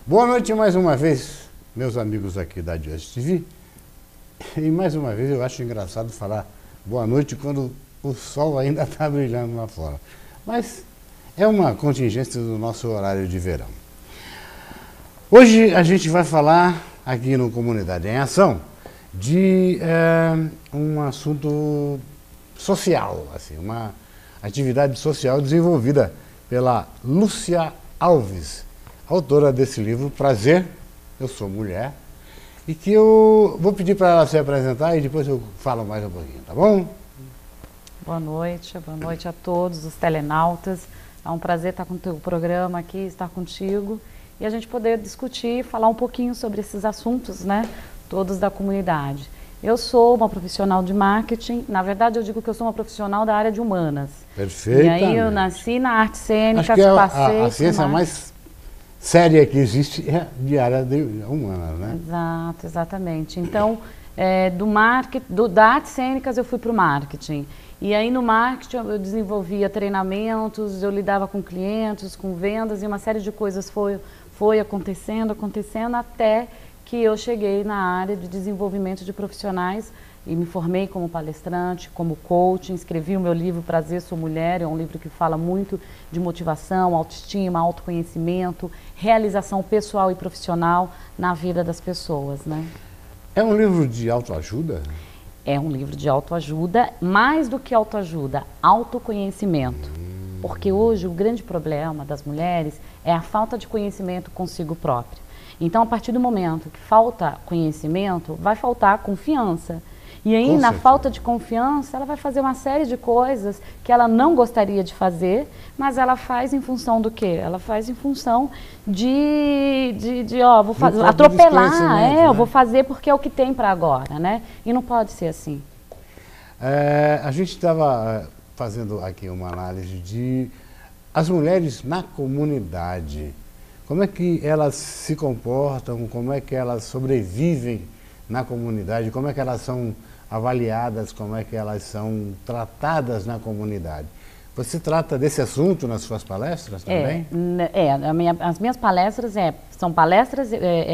Boa noite mais uma vez, meus amigos aqui da Just TV. E mais uma vez eu acho engraçado falar boa noite quando o sol ainda está brilhando lá fora. Mas é uma contingência do nosso horário de verão. Hoje a gente vai falar aqui no Comunidade em Ação de um assunto social, assim, uma atividade social desenvolvida pela Lúcia Alves, autora desse livro Prazer, Eu Sou Mulher, e que eu vou pedir para ela se apresentar e depois eu falo mais um pouquinho, tá bom? Boa noite a todos os telenautas. É um prazer estar com o teu programa aqui, estar contigo e a gente poder discutir, falar um pouquinho sobre esses assuntos, né, todos da comunidade. Eu sou uma profissional de marketing, na verdade eu digo que eu sou uma profissional da área de humanas. Perfeitamente. E aí eu nasci na arte cênica, acho que passei a ciência mais séria que existe é de área humanas, né? Exato, exatamente. Então, da artes cênicas eu fui para o marketing. E aí no marketing eu desenvolvia treinamentos, eu lidava com clientes, com vendas e uma série de coisas foi acontecendo até que eu cheguei na área de desenvolvimento de profissionais e me formei como palestrante, como coach, escrevi o meu livro Prazer, Sou Mulher, é um livro que fala muito de motivação, autoestima, autoconhecimento, realização pessoal e profissional na vida das pessoas, né? É um livro de autoajuda? É um livro de autoajuda, mais do que autoajuda, autoconhecimento. Porque hoje o grande problema das mulheres é a falta de conhecimento consigo própria. Então, a partir do momento que falta conhecimento, vai faltar confiança. E aí, na falta de confiança, ela vai fazer uma série de coisas que ela não gostaria de fazer, mas ela faz em função do quê? Ela faz em função vou fazer, atropelar, né? Eu vou fazer porque é o que tem para agora, né? E não pode ser assim. A gente estava fazendo aqui uma análise de as mulheres na comunidade. Como é que elas se comportam, como é que elas sobrevivem na comunidade, como é que elas são avaliadas, como é que elas são tratadas na comunidade. Você trata desse assunto nas suas palestras também? As minhas palestras são palestras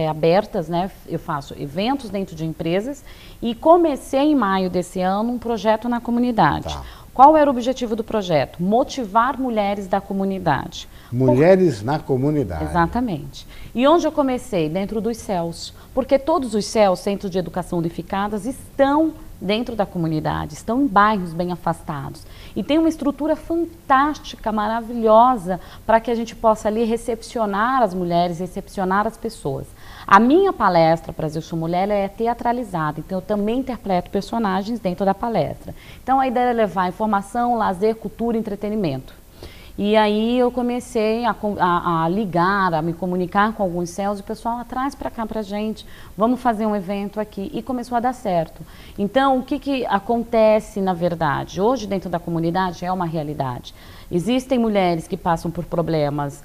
abertas, né? Eu faço eventos dentro de empresas e comecei em maio desse ano um projeto na comunidade. Tá. Qual era o objetivo do projeto? Motivar mulheres da comunidade. Mulheres na comunidade. Exatamente. E onde eu comecei? Dentro dos CELs. Porque todos os CELs, Centros de Educação Unificadas, estão dentro da comunidade, estão em bairros bem afastados. E tem uma estrutura fantástica, maravilhosa, para que a gente possa ali recepcionar as mulheres, recepcionar as pessoas. A minha palestra, Prazer, Eu Sou Mulher, ela é teatralizada, então eu também interpreto personagens dentro da palestra. Então a ideia é levar informação, lazer, cultura e entretenimento. E aí eu comecei a ligar, a me comunicar com alguns CELs e o pessoal traz para cá pra gente, vamos fazer um evento aqui. E começou a dar certo. Então, o que acontece na verdade? Hoje dentro da comunidade é uma realidade. Existem mulheres que passam por problemas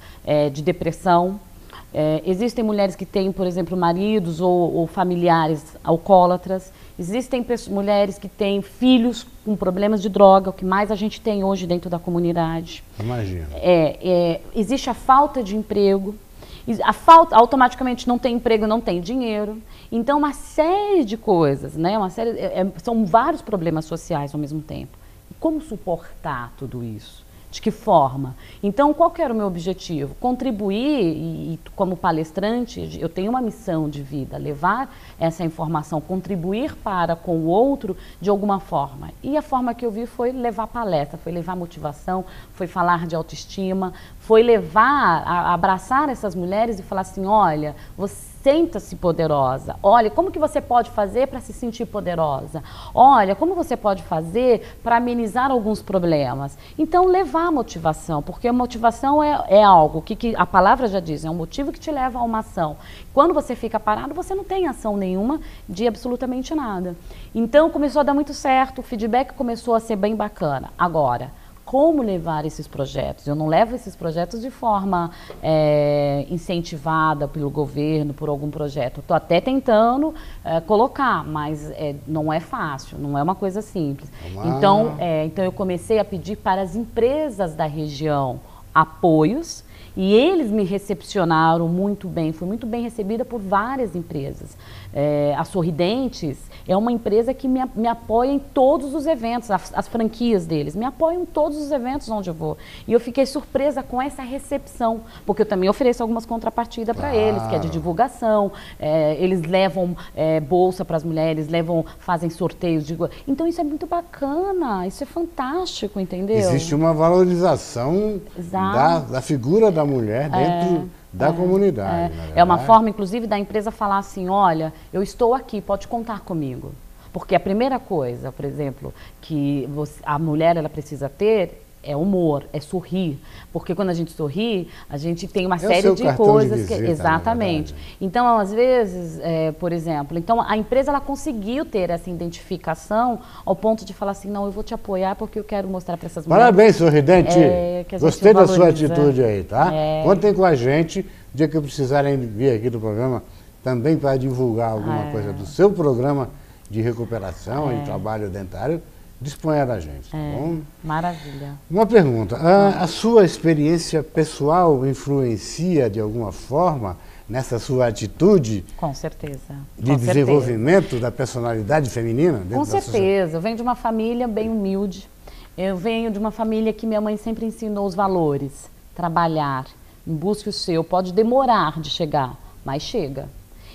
de depressão, existem mulheres que têm, por exemplo, maridos ou familiares alcoólatras. Existem mulheres que têm filhos com problemas de droga, o que mais a gente tem hoje dentro da comunidade. Imagina. Existe a falta de emprego, automaticamente não tem emprego, não tem dinheiro. Então, uma série de coisas, né? São vários problemas sociais ao mesmo tempo. E como suportar tudo isso? De que forma? Então, qual que era o meu objetivo? Contribuir, e como palestrante, eu tenho uma missão de vida, levar essa informação, contribuir para com o outro de alguma forma. E a forma que eu vi foi levar palestra, foi levar motivação, foi falar de autoestima, foi levar, abraçar essas mulheres e falar assim, olha, você sinta-se poderosa. Olha, como que você pode fazer para se sentir poderosa? Olha, como você pode fazer para amenizar alguns problemas? Então, levar a motivação, porque a motivação é algo que a palavra já diz, é um motivo que te leva a uma ação. Quando você fica parado, você não tem ação nenhuma de absolutamente nada. Então, começou a dar muito certo, o feedback começou a ser bem bacana. Agora, como levar esses projetos? Eu não levo esses projetos de forma incentivada pelo governo, por algum projeto. Estou até tentando colocar, mas não é fácil, não é uma coisa simples. Então eu comecei a pedir para as empresas da região apoios, e eles me recepcionaram muito bem, fui muito bem recebida por várias empresas. A Sorridentes é uma empresa que me apoia em todos os eventos, as franquias deles, me apoiam em todos os eventos onde eu vou. E eu fiquei surpresa com essa recepção, porque eu também ofereço algumas contrapartidas para eles, que é de divulgação, eles levam bolsa para as mulheres, fazem sorteios. Então isso é muito bacana, isso é fantástico, entendeu? Existe uma valorização da figura da mulher dentro da comunidade. É uma forma, inclusive, da empresa falar assim, olha, eu estou aqui, pode contar comigo. Porque a primeira coisa, por exemplo, que a mulher ela precisa ter é humor, é sorrir. Porque quando a gente sorri, a gente tem uma série de coisas. Exatamente. Então, às vezes, por exemplo, então a empresa ela conseguiu ter essa identificação ao ponto de falar assim, não, eu vou te apoiar porque eu quero mostrar para essas mulheres. Parabéns, Sorridente. Gostei da sua atitude aí, tá? Contem com a gente, o dia que precisarem vir aqui do programa, também para divulgar alguma coisa do seu programa de recuperação e trabalho dentário, disponha da gente, tá bom? Maravilha. Uma pergunta, a sua experiência pessoal influencia de alguma forma nessa sua atitude? Com certeza. De desenvolvimento da personalidade feminina? Com certeza. Eu venho de uma família bem humilde, eu venho de uma família que minha mãe sempre ensinou os valores, trabalhar, busque o seu, pode demorar de chegar, mas chega.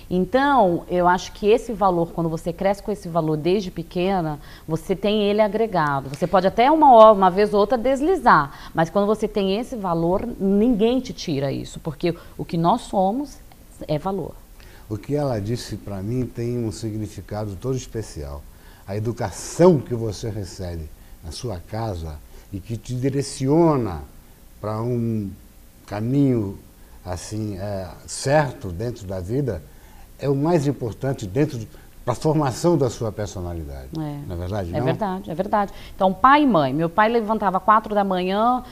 Então, eu acho que esse valor, quando você cresce com esse valor desde pequena, você tem ele agregado. Você pode até uma vez ou outra deslizar, mas quando você tem esse valor, ninguém te tira isso, porque o que nós somos é valor. O que ela disse para mim tem um significado todo especial. A educação que você recebe na sua casa e que te direciona para um caminho assim certo dentro da vida, é o mais importante para a formação da sua personalidade. Não é verdade? Não? É verdade, é verdade. Então, pai e mãe. Meu pai levantava 4 da manhã,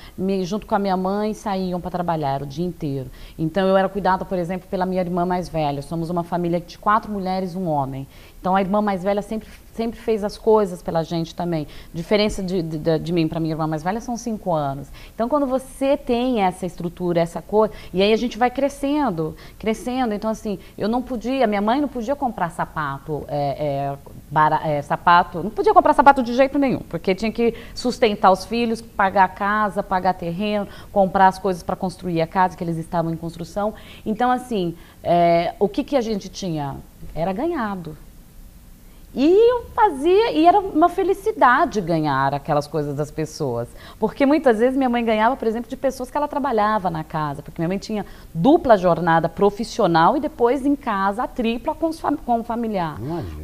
junto com a minha mãe, saíam para trabalhar o dia inteiro. Então, eu era cuidada, por exemplo, pela minha irmã mais velha. Somos uma família de 4 mulheres e um homem. Então, a irmã mais velha sempre fez as coisas pela gente também. Diferença de mim para minha irmã mais velha são 5 anos. Então, quando você tem essa estrutura, essa coisa, e aí a gente vai crescendo. Então, assim, minha mãe não podia comprar sapato, sapato, não podia comprar sapato de jeito nenhum, porque tinha que sustentar os filhos, pagar a casa, pagar terreno, comprar as coisas para construir a casa, que eles estavam em construção. Então, assim, o que a gente tinha? Era ganhado. E eu fazia, e era uma felicidade ganhar aquelas coisas das pessoas. Porque muitas vezes minha mãe ganhava, por exemplo, de pessoas que ela trabalhava na casa. Porque minha mãe tinha dupla jornada profissional e depois em casa a tripla com o familiar.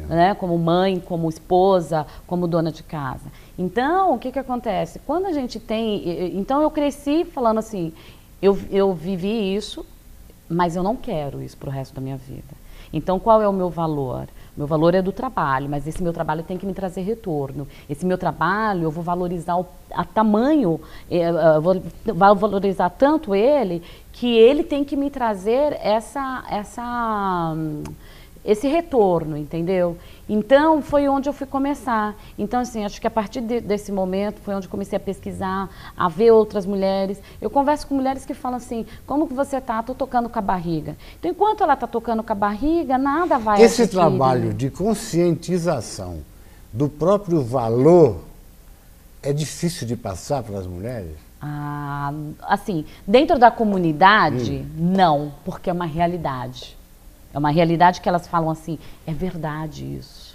Né? Como mãe, como esposa, como dona de casa. Então, o que acontece? Quando a gente tem... Então, eu cresci falando assim, eu vivi isso, mas eu não quero isso para o resto da minha vida. Então, qual é o meu valor? Meu valor é do trabalho, mas esse meu trabalho tem que me trazer retorno. Esse meu trabalho, eu vou valorizar a tamanho, vou valorizar tanto ele, que ele tem que me trazer esse retorno, entendeu? Então, foi onde eu fui começar. Então, assim, acho que a partir desse momento foi onde eu comecei a pesquisar, a ver outras mulheres. Eu converso com mulheres que falam assim, como que você está? Estou tocando com a barriga. Então, enquanto ela está tocando com a barriga, nada vai Esse trabalho de conscientização do próprio valor é difícil de passar para as mulheres? Assim, dentro da comunidade, não, porque é uma realidade. É uma realidade que elas falam assim, é verdade isso.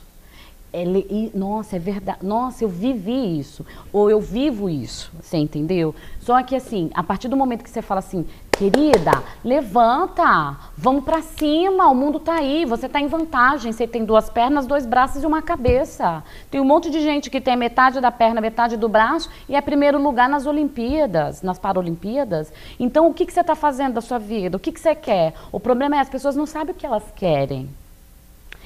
Nossa, é verdade. Nossa, eu vivi isso. Ou eu vivo isso. Você entendeu? Só que assim, a partir do momento que você fala assim, querida, levanta, vamos pra cima, o mundo tá aí, você tá em vantagem, você tem 2 pernas, 2 braços e uma cabeça. Tem um monte de gente que tem metade da perna, metade do braço e é primeiro lugar nas Olimpíadas, nas Paralimpíadas. Então, o que você tá fazendo da sua vida? O que você quer? O problema é as pessoas não sabem o que elas querem.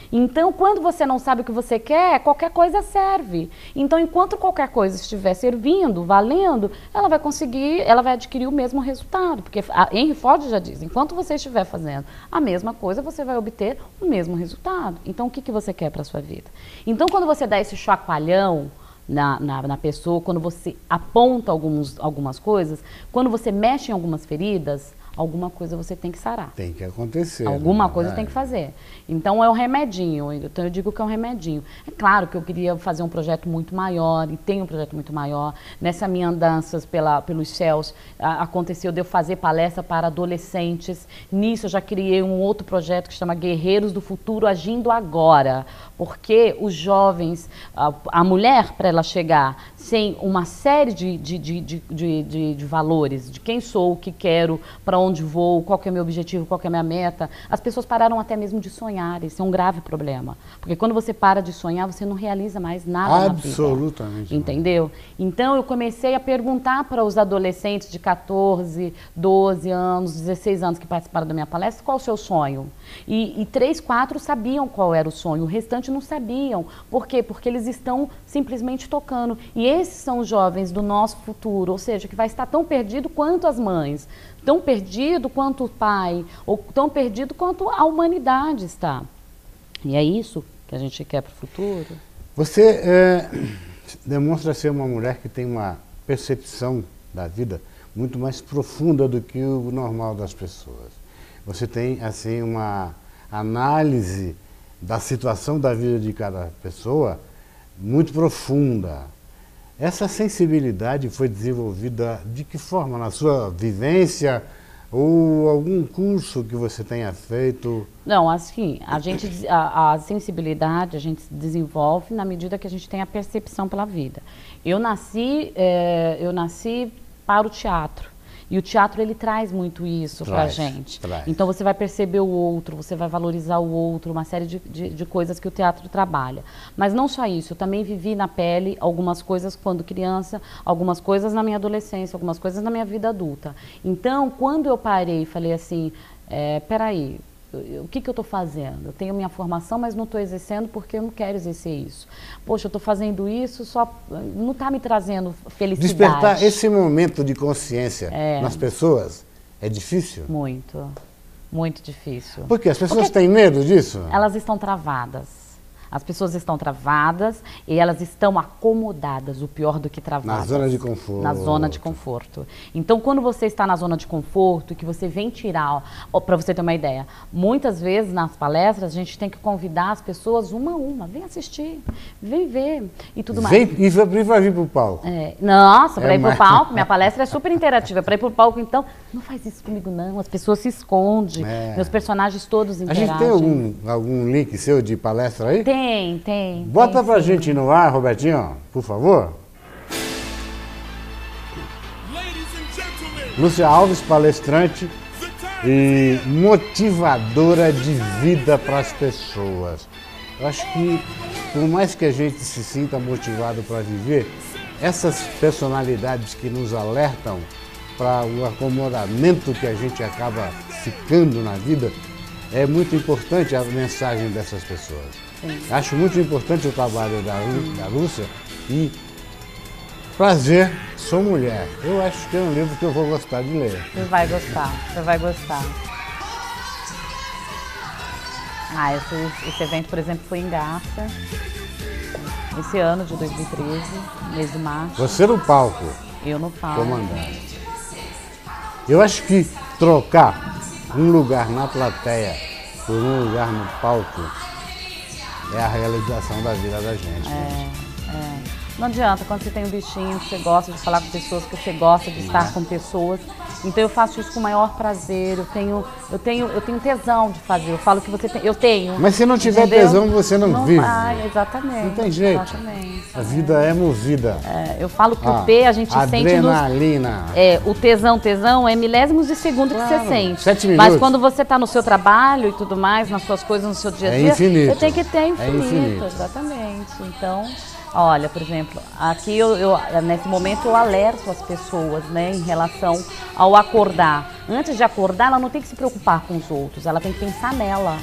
Então, quando você não sabe o que você quer, qualquer coisa serve. Então, enquanto qualquer coisa estiver servindo, valendo, ela vai adquirir o mesmo resultado. Porque a Henry Ford já diz, enquanto você estiver fazendo a mesma coisa, você vai obter o mesmo resultado. Então, o que você quer para a sua vida? Então, quando você dá esse chacoalhão na pessoa, quando você aponta algumas coisas, quando você mexe em algumas feridas, alguma coisa você tem que sarar. Tem que acontecer. Alguma coisa tem que fazer. Então é um remedinho, então eu digo que é um remedinho. É claro que eu queria fazer um projeto muito maior, e tenho um projeto muito maior. Nessa minha andanças pelos céus, aconteceu de eu fazer palestra para adolescentes. Nisso eu já criei um outro projeto que chama Guerreiros do Futuro Agindo Agora. Porque os jovens, a mulher, para ela chegar sem uma série de valores, de quem sou, o que quero, para onde vou, qual que é o meu objetivo, qual que é a minha meta, as pessoas pararam até mesmo de sonhar. Isso é um grave problema. Porque quando você para de sonhar, você não realiza mais nada na vida. Absolutamente. Entendeu? Então eu comecei a perguntar para os adolescentes de 14, 12 anos, 16 anos que participaram da minha palestra, qual o seu sonho? E 3, 4 sabiam qual era o sonho, o restante não sabiam. Por quê? Porque eles estão simplesmente tocando. E esses são os jovens do nosso futuro, ou seja, que vai estar tão perdido quanto as mães, tão perdido quanto o pai, ou tão perdido quanto a humanidade está. E é isso que a gente quer para o futuro. Você demonstra ser uma mulher que tem uma percepção da vida muito mais profunda do que o normal das pessoas. Você tem, assim, uma análise da situação da vida de cada pessoa muito profunda. Essa sensibilidade foi desenvolvida de que forma? Na sua vivência ou algum curso que você tenha feito? Não, assim, a sensibilidade a gente desenvolve na medida que a gente tem a percepção pela vida. Eu nasci para o teatro. E o teatro, ele traz muito isso pra gente. Então você vai perceber o outro, você vai valorizar o outro, uma série de coisas que o teatro trabalha. Mas não só isso, eu também vivi na pele algumas coisas quando criança, algumas coisas na minha adolescência, algumas coisas na minha vida adulta. Então, quando eu parei e falei assim, peraí, o que eu estou fazendo? Eu tenho minha formação, mas não estou exercendo porque eu não quero exercer isso. Poxa, eu estou fazendo isso, só não está me trazendo felicidade. Despertar esse momento de consciência nas pessoas é difícil? Muito, muito difícil. Por quê? As pessoas têm medo disso? Elas estão travadas. As pessoas estão travadas e elas estão acomodadas, o pior do que travadas. Na zona de conforto. Na zona de conforto. Então, quando você está na zona de conforto, que você vem tirar, para você ter uma ideia, muitas vezes nas palestras a gente tem que convidar as pessoas uma a uma, vem assistir, vem ver e tudo mais. E vai vir para o palco. Nossa, para ir para o palco, minha palestra é super interativa. Para ir para o palco, então, não faz isso comigo não, as pessoas se escondem, meus personagens todos interagem. A gente tem algum link seu de palestra aí? Tem. Bota pra gente no ar, Robertinho, por favor. Lúcia Alves, palestrante e motivadora de vida para as pessoas. Eu acho que, por mais que a gente se sinta motivado para viver, essas personalidades que nos alertam para o acomodamento que a gente acaba ficando na vida, é muito importante a mensagem dessas pessoas. Sim. Acho muito importante o trabalho da Lúcia e Prazer, Sou Mulher. Eu acho que é um livro que eu vou gostar de ler. Você vai gostar, você vai gostar. Esse evento, por exemplo, foi em Garça, esse ano de 2013, mês de março. Você no palco. Eu no palco. Comandando. Eu acho que trocar um lugar na plateia por um lugar no palco é a realização da vida da gente. Não adianta, quando você tem um bichinho, que você gosta de falar com pessoas, que você gosta de estar com pessoas. Então eu faço isso com o maior prazer, eu tenho tesão de fazer. Eu falo que você tem, eu tenho. Mas se não tiver tesão, você não vive. Exatamente. Não tem jeito. Exatamente. A vida é movida. Eu falo que o T a gente sente adrenalina. O tesão é milésimos de segundo que você sente. 7 minutos. Mas quando você está no seu trabalho e tudo mais, nas suas coisas, no seu dia a dia, infinito. você tem que ter infinito. Exatamente. Então, olha, por exemplo, aqui nesse momento eu alerto as pessoas, né, em relação ao acordar. Antes de acordar, ela não tem que se preocupar com os outros, ela tem que pensar nela,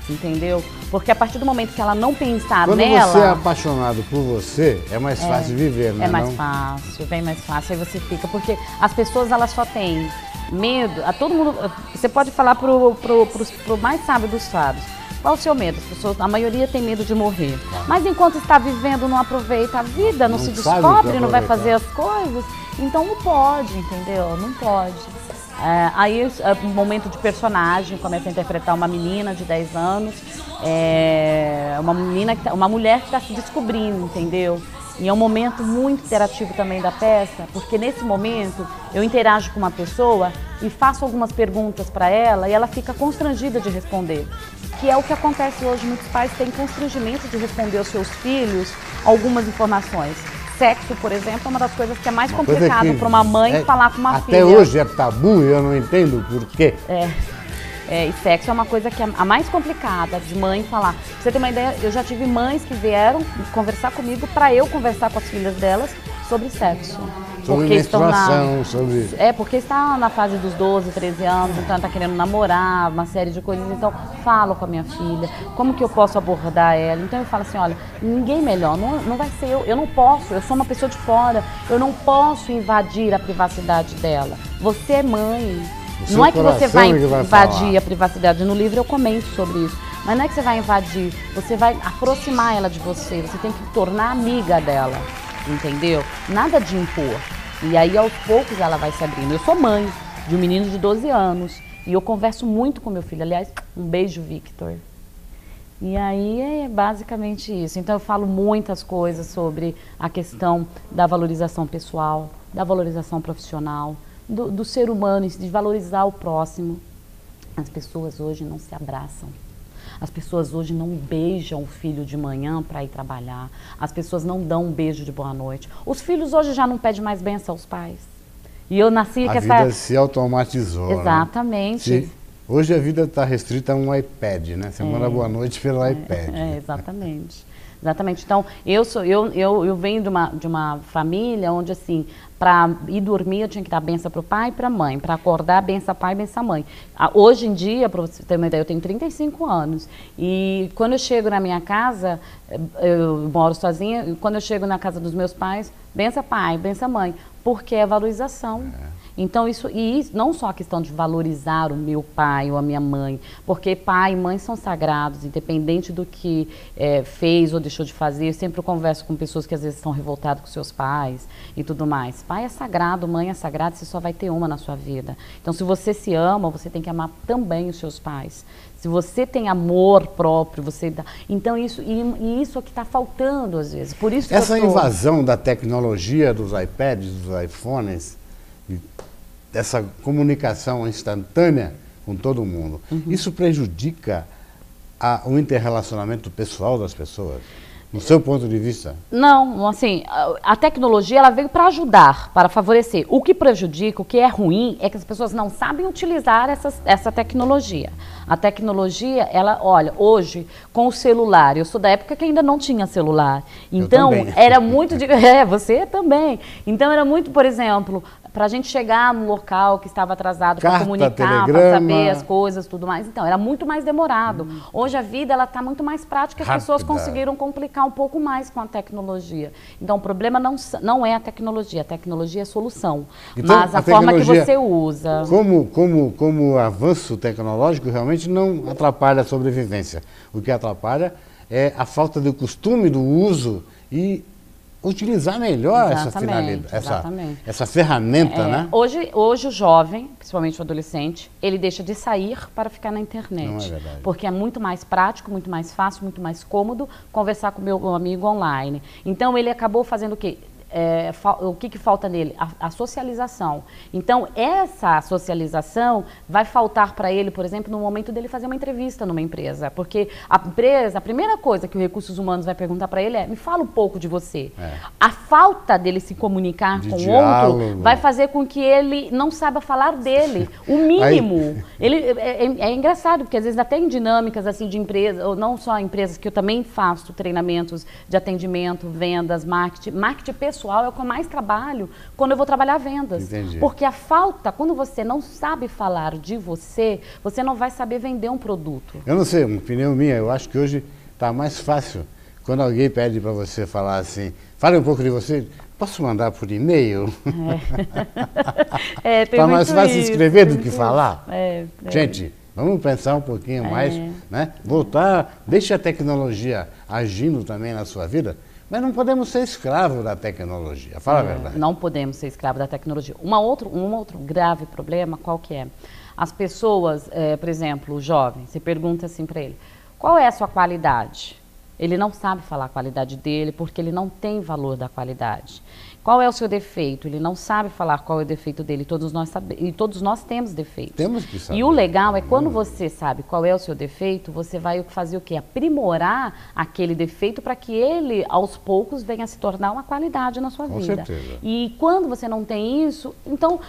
entendeu? Porque a partir do momento que ela não pensar nela... Quando você é apaixonado por você, é mais fácil viver, né? É mais fácil, bem mais fácil, aí você fica, porque as pessoas, elas só têm medo, a todo mundo, você pode falar pro mais sábio dos sábios, Qual o seu medo? As pessoas, a maioria tem medo de morrer. Mas enquanto está vivendo, não aproveita a vida, não se descobre, não vai fazer as coisas. Então não pode, entendeu? Não pode. Aí, momento de personagem, começa a interpretar uma menina de 10 anos, uma mulher que está se descobrindo, entendeu? E é um momento muito interativo também da peça, porque nesse momento eu interajo com uma pessoa e faço algumas perguntas para ela e ela fica constrangida de responder. Que é o que acontece hoje, muitos pais têm constrangimento de responder aos seus filhos algumas informações. Sexo, por exemplo, é uma das coisas que é mais complicado para uma mãe falar com uma filha. Até hoje é tabu e eu não entendo por quê. E sexo é uma coisa que é a mais complicada de mãe falar. Pra você ter uma ideia, eu já tive mães que vieram conversar comigo para eu conversar com as filhas delas sobre sexo. Sobre menstruação, sobre... porque está na fase dos 12, 13 anos, então está querendo namorar, uma série de coisas. Então, falo com a minha filha, como que eu posso abordar ela? Então eu falo assim, olha, ninguém melhor, não vai ser eu não posso, eu sou uma pessoa de fora, eu não posso invadir a privacidade dela. Você é mãe. Não é que você vai invadir a privacidade. No livro eu comento sobre isso. Mas não é que você vai invadir, você vai aproximar ela de você. Você tem que tornar amiga dela, entendeu? Nada de impor. E aí aos poucos ela vai se abrindo. Eu sou mãe de um menino de 12 anos e eu converso muito com meu filho. Aliás, um beijo, Victor. E aí é basicamente isso. Então eu falo muitas coisas sobre a questão da valorização pessoal, da valorização profissional, do ser humano, de valorizar o próximo. As pessoas hoje não se abraçam. As pessoas hoje não beijam o filho de manhã para ir trabalhar. As pessoas não dão um beijo de boa noite. Os filhos hoje já não pedem mais bênção aos pais. E eu nasci com essa... A vida se automatizou. Exatamente. Né? Hoje a vida está restrita a um iPad, né? Você manda boa noite pelo iPad. Exatamente. Exatamente. Então, eu venho de uma família onde, assim, para ir dormir eu tinha que dar benção para o pai e para a mãe. Para acordar, benção pai e benção mãe. Hoje em dia, para você ter uma ideia, eu tenho 35 anos. E quando eu chego na minha casa, eu moro sozinha, e quando eu chego na casa dos meus pais, benção pai, benção mãe. Porque é valorização. Então, isso não só a questão de valorizar o meu pai ou a minha mãe, porque pai e mãe são sagrados, independente do que fez ou deixou de fazer. Eu sempre converso com pessoas que às vezes estão revoltadas com seus pais e tudo mais. Pai é sagrado, mãe é sagrada, você só vai ter uma na sua vida. Então, se você se ama, você tem que amar também os seus pais. Se você tem amor próprio, você dá... Então, isso é que está faltando às vezes. Por isso que essa invasão da tecnologia, dos iPads, dos iPhones, dessa comunicação instantânea com todo mundo, isso prejudica o interrelacionamento pessoal das pessoas? No seu ponto de vista? Não, assim, a tecnologia ela veio para ajudar, para favorecer. O que prejudica, o que é ruim, é que as pessoas não sabem utilizar essa tecnologia. A tecnologia, olha, hoje, com o celular, eu sou da época que ainda não tinha celular. Então, era muito... você também. Então, era muito, por exemplo... Para a gente chegar no local que estava atrasado, para comunicar, para saber as coisas, tudo mais. Então, era muito mais demorado. Hoje a vida está muito mais prática, as pessoas conseguiram complicar um pouco mais com a tecnologia. Então, o problema não é a tecnologia é a solução. Então, mas a forma que você usa. Como o avanço tecnológico realmente não atrapalha a sobrevivência. O que atrapalha é a falta do costume do uso e utilizar melhor essa ferramenta, né? Hoje o jovem, principalmente o adolescente, ele deixa de sair para ficar na internet. Não é verdade. Porque é muito mais prático, muito mais fácil, muito mais cômodo conversar com o meu amigo online. Então ele acabou fazendo o quê? O que falta nele? A socialização. Então, essa socialização vai faltar para ele, por exemplo, no momento dele fazer uma entrevista numa empresa. Porque a primeira coisa que o Recursos Humanos vai perguntar para ele é: me fala um pouco de você. A falta dele se comunicar com o outro vai fazer com que ele não saiba falar dele. O mínimo. É engraçado, porque às vezes até em dinâmicas assim, de empresas, ou não só empresas, que eu também faço treinamentos de atendimento, vendas, marketing pessoal é o que eu mais trabalho quando eu vou trabalhar vendas. Entendi. Porque a falta, quando você não sabe falar de você, você não vai saber vender um produto. Eu não sei, uma opinião minha, eu acho que hoje está mais fácil quando alguém pede para você falar assim, fale um pouco de você, posso mandar por e-mail? Está mais fácil escrever do que falar? Gente, Vamos pensar um pouquinho mais, né? Voltar, deixe a tecnologia agindo também na sua vida, mas não podemos ser escravos da tecnologia, fala a verdade. Não podemos ser escravos da tecnologia. Um outro grave problema, qual que é? As pessoas, por exemplo, o jovem, você pergunta assim para ele, qual é a sua qualidade? Ele não sabe falar a qualidade dele porque ele não tem valor da qualidade. Qual é o seu defeito? Ele não sabe falar qual é o defeito dele. E todos nós temos defeitos. Temos que saber. E o legal é quando você sabe qual é o seu defeito, você vai fazer o quê? Aprimorar aquele defeito para que ele, aos poucos, venha a se tornar uma qualidade na sua vida. Com certeza. E quando você não tem isso, então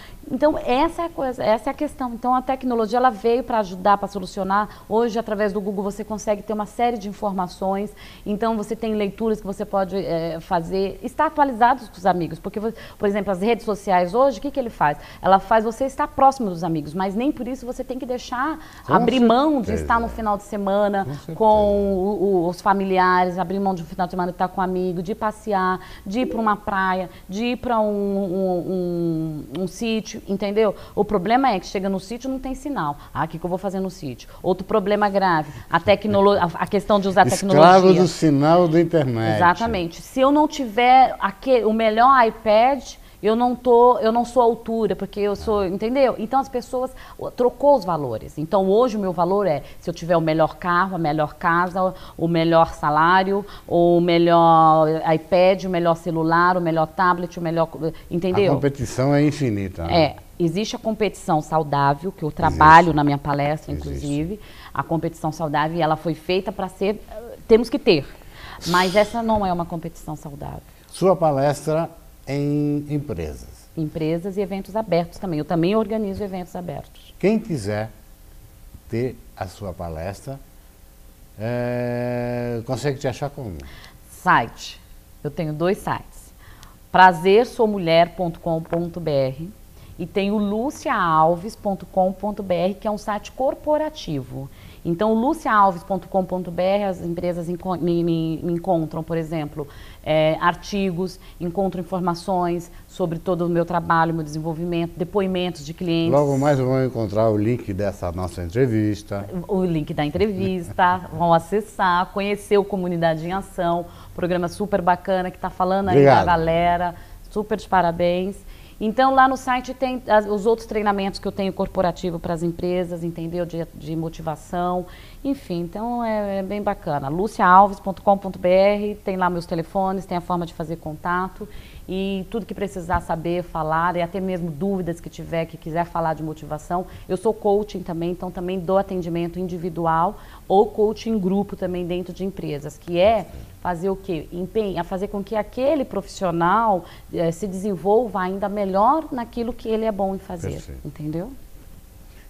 essa é a coisa, essa é a questão. Então a tecnologia ela veio para ajudar, para solucionar. Hoje, através do Google, você consegue ter uma série de informações. Então você tem leituras que você pode fazer, estar atualizado com os amigos. Porque, por exemplo, as redes sociais hoje, o que ele faz? Ela faz você estar próximo dos amigos, mas nem por isso você tem que deixar, abrir mão de estar no final de semana com os familiares, abrir mão de um final de semana de estar com um amigo, de passear, de ir para uma praia, de ir para um sítio, entendeu? O problema é que chega no sítio e não tem sinal. Ah, o que eu vou fazer no sítio? Outro problema grave, a questão de usar tecnologia. Escravo do sinal da internet. Exatamente. Se eu não tiver o melhor iPad, eu não sou altura, porque eu sou, entendeu? Então as pessoas trocou os valores. Então hoje o meu valor é, se eu tiver o melhor carro, a melhor casa, o melhor salário, o melhor iPad, o melhor celular, o melhor tablet, o melhor, entendeu? A competição é infinita. Né? Existe a competição saudável, que eu trabalho na minha palestra, inclusive. A competição saudável, e ela foi feita para ser, temos que ter. Mas essa não é uma competição saudável. Sua palestra em empresas. Empresas e eventos abertos também. Eu também organizo eventos abertos. Quem quiser ter a sua palestra, consegue te achar como? Site. Eu tenho 2 sites. prazersoumulher.com.br e tenho luciaalves.com.br, que é um site corporativo. Então, luciaalves.com.br, as empresas me encontram, por exemplo, artigos, encontram informações sobre todo o meu trabalho, meu desenvolvimento, depoimentos de clientes. Logo mais vão encontrar o link dessa nossa entrevista. O link da entrevista, vão acessar, conhecer o Comunidade em Ação, programa super bacana que está falando aí da galera, super de parabéns. Então, lá no site tem os outros treinamentos que eu tenho corporativo para as empresas, entendeu? De motivação, enfim, então é bem bacana. luciaalves.com.br, tem lá meus telefones, tem a forma de fazer contato e tudo que precisar saber, falar e até mesmo dúvidas que tiver, que quiser falar de motivação. Eu sou coaching também, então também dou atendimento individual ou coaching em grupo também dentro de empresas, que é fazer o quê? A fazer com que aquele profissional se desenvolva ainda melhor naquilo que ele é bom em fazer, entendeu?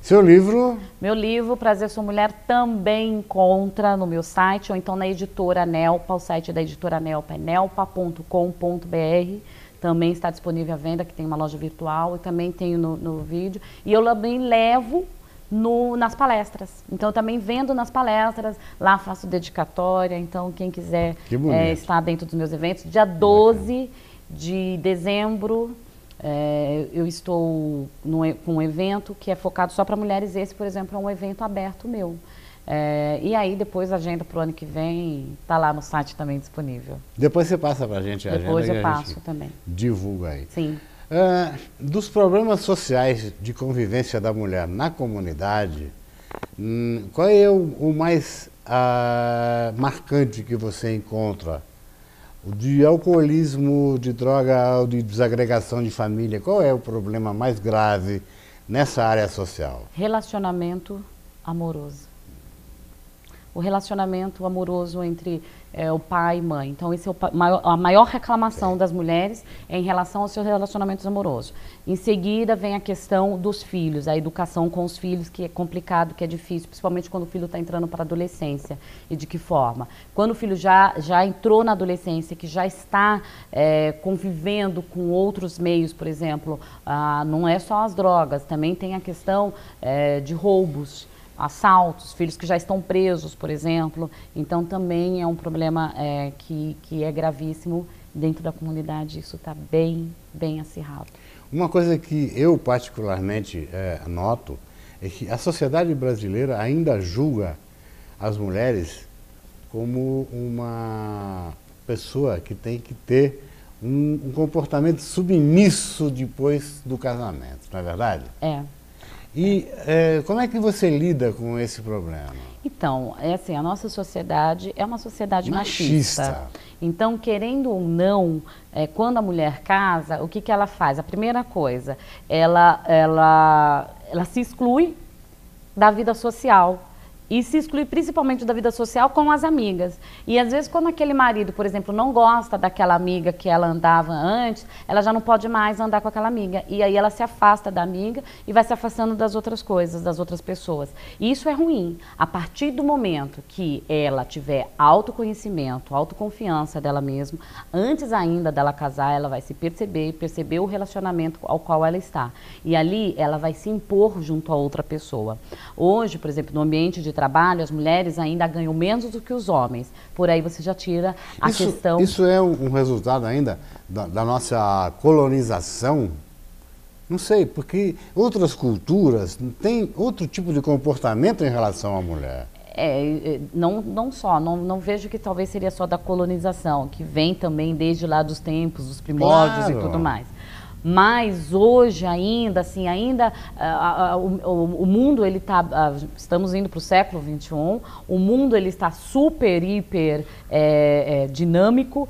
Seu livro? Meu livro, Prazer Sou Mulher, também encontra no meu site ou então na editora Nelpa. O site da editora Nelpa é nelpa.com.br. Também está disponível à venda, que tem uma loja virtual e também tenho no vídeo. E eu também levo nas palestras. Então, eu também vendo nas palestras, lá faço dedicatória. Então, quem quiser estar dentro dos meus eventos, dia 12 de dezembro, eu estou com um evento que é focado só para mulheres. Esse, por exemplo, é um evento aberto meu. E aí, depois a agenda para o ano que vem está lá no site também disponível. Depois você passa para a gente a agenda. Depois eu passo também. Divulga aí. Sim. Dos problemas sociais de convivência da mulher na comunidade, qual é o mais marcante que você encontra? O de alcoolismo, de droga, de desagregação de família, qual é o problema mais grave nessa área social? Relacionamento amoroso. O relacionamento amoroso entre o pai e mãe. Então, esse é a maior reclamação das mulheres em relação aos seus relacionamentos amorosos. Em seguida, vem a questão dos filhos, a educação com os filhos, que é complicado, que é difícil, principalmente quando o filho está entrando para a adolescência. E de que forma? Quando o filho já entrou na adolescência, que já está convivendo com outros meios, por exemplo, não é só as drogas, também tem a questão de roubos, assaltos, filhos que já estão presos, por exemplo. Então, também é um problema que é gravíssimo dentro da comunidade. Isso está bem acirrado. Uma coisa que eu particularmente noto é que a sociedade brasileira ainda julga as mulheres como uma pessoa que tem que ter um comportamento submisso depois do casamento, não é verdade? É. E como é que você lida com esse problema? Então, é assim, a nossa sociedade é uma sociedade Machista. machista. Então, querendo ou não, quando a mulher casa, o que que ela faz? A primeira coisa, ela se exclui da vida social. E se exclui principalmente da vida social com as amigas. E às vezes quando aquele marido, por exemplo, não gosta daquela amiga que ela andava antes, ela já não pode mais andar com aquela amiga. E aí ela se afasta da amiga e vai se afastando das outras coisas, das outras pessoas. E isso é ruim. A partir do momento que ela tiver autoconhecimento, autoconfiança dela mesma, antes ainda dela casar, ela vai se perceber o relacionamento ao qual ela está. E ali ela vai se impor junto a outra pessoa. Hoje, por exemplo, no ambiente de trabalho, as mulheres ainda ganham menos do que os homens. Por aí você já tira a questão... Isso é um resultado ainda da nossa colonização? Não sei, porque outras culturas têm outro tipo de comportamento em relação à mulher. Não vejo que talvez seria só da colonização, que vem também desde lá dos tempos, dos primórdios e tudo mais. Mas hoje ainda, assim, o mundo ele está, estamos indo para o século XXI, o mundo ele está super, hiper dinâmico,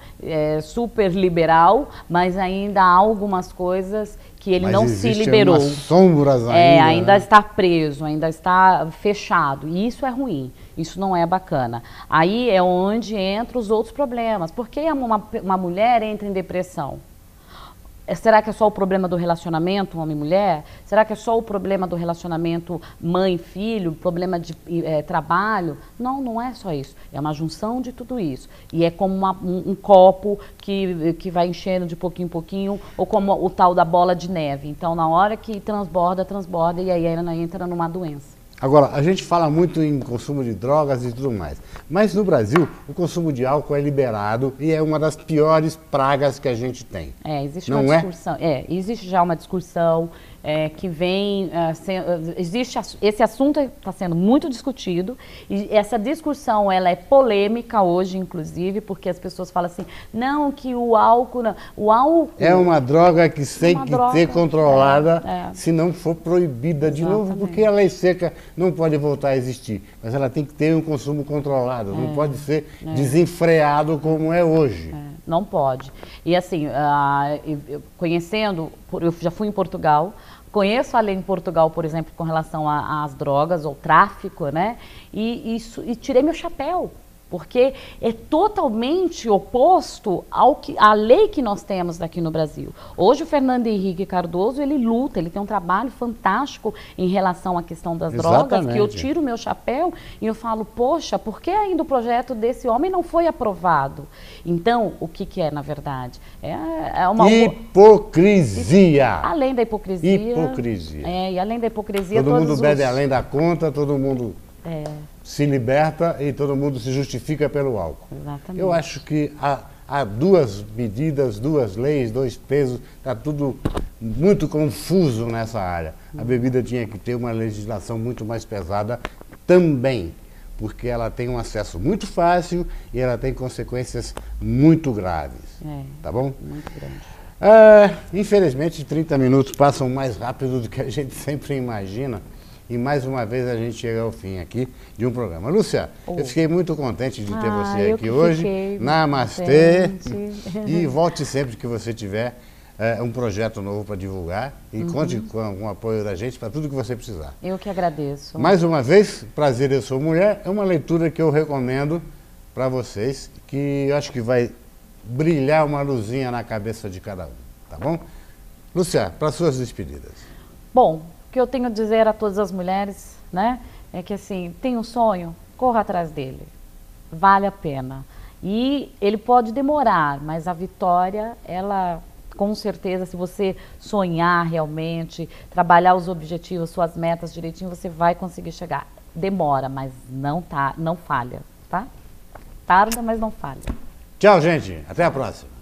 super liberal, mas ainda há algumas coisas que ele não se liberou. Umas sombras ainda. Ainda está preso, ainda está fechado, e isso é ruim. Isso não é bacana. Aí é onde entram os outros problemas. Por que uma mulher entra em depressão? Será que é só o problema do relacionamento homem-mulher? Será que é só o problema do relacionamento mãe-filho, problema de trabalho? Não, não é só isso. É uma junção de tudo isso. E é como um copo que vai enchendo de pouquinho em pouquinho, ou como o tal da bola de neve. Então, na hora que transborda, e aí ela entra numa doença. Agora, a gente fala muito em consumo de drogas e tudo mais, mas no Brasil o consumo de álcool é liberado e é uma das piores pragas que a gente tem. Existe uma discussão. Existe já uma discussão que vem... esse assunto está sendo muito discutido e essa discussão ela é polêmica hoje, inclusive, porque as pessoas falam assim, não, que o álcool... É uma droga que tem que ser controlada se não for proibida de novo, porque a lei seca não pode voltar a existir, mas ela tem que ter um consumo controlado, não pode ser desenfreado como é hoje. Não pode. E assim, conhecendo, eu já fui em Portugal, conheço a lei em Portugal, por exemplo, com relação às drogas, ou tráfico, né? E tirei meu chapéu, porque é totalmente oposto à lei que nós temos aqui no Brasil. Hoje o Fernando Henrique Cardoso, ele luta, ele tem um trabalho fantástico em relação à questão das drogas, que eu tiro meu chapéu e eu falo, poxa, por que ainda o projeto desse homem não foi aprovado? Então, o que é, na verdade? É uma... Hipocrisia! Além da hipocrisia... Hipocrisia. E além da hipocrisia... Todo mundo bebe além da conta, todo mundo... se liberta e todo mundo se justifica pelo álcool. Exatamente. Eu acho que há duas medidas, duas leis, dois pesos, está tudo muito confuso nessa área. A bebida tinha que ter uma legislação muito mais pesada também, porque ela tem um acesso muito fácil e ela tem consequências muito graves. Tá bom? Muito grande. Infelizmente, 30 minutos passam mais rápido do que a gente sempre imagina. E mais uma vez a gente chega ao fim aqui de um programa. Lúcia, eu fiquei muito contente de ter você aqui hoje. Namastê. E volte sempre que você tiver um projeto novo para divulgar. E conte com o apoio da gente para tudo que você precisar. Eu que agradeço. Mais uma vez, Prazer, Eu Sou Mulher. É uma leitura que eu recomendo para vocês, que eu acho que vai brilhar uma luzinha na cabeça de cada um. Tá bom? Lúcia, para suas despedidas. Bom, o que eu tenho a dizer a todas as mulheres, né, é que assim, tem um sonho, corra atrás dele, vale a pena. E ele pode demorar, mas a vitória, ela, com certeza, se você sonhar realmente, trabalhar os objetivos, suas metas direitinho, você vai conseguir chegar. Demora, mas não falha, tá? Tarda, mas não falha. Tchau, gente. Até a próxima.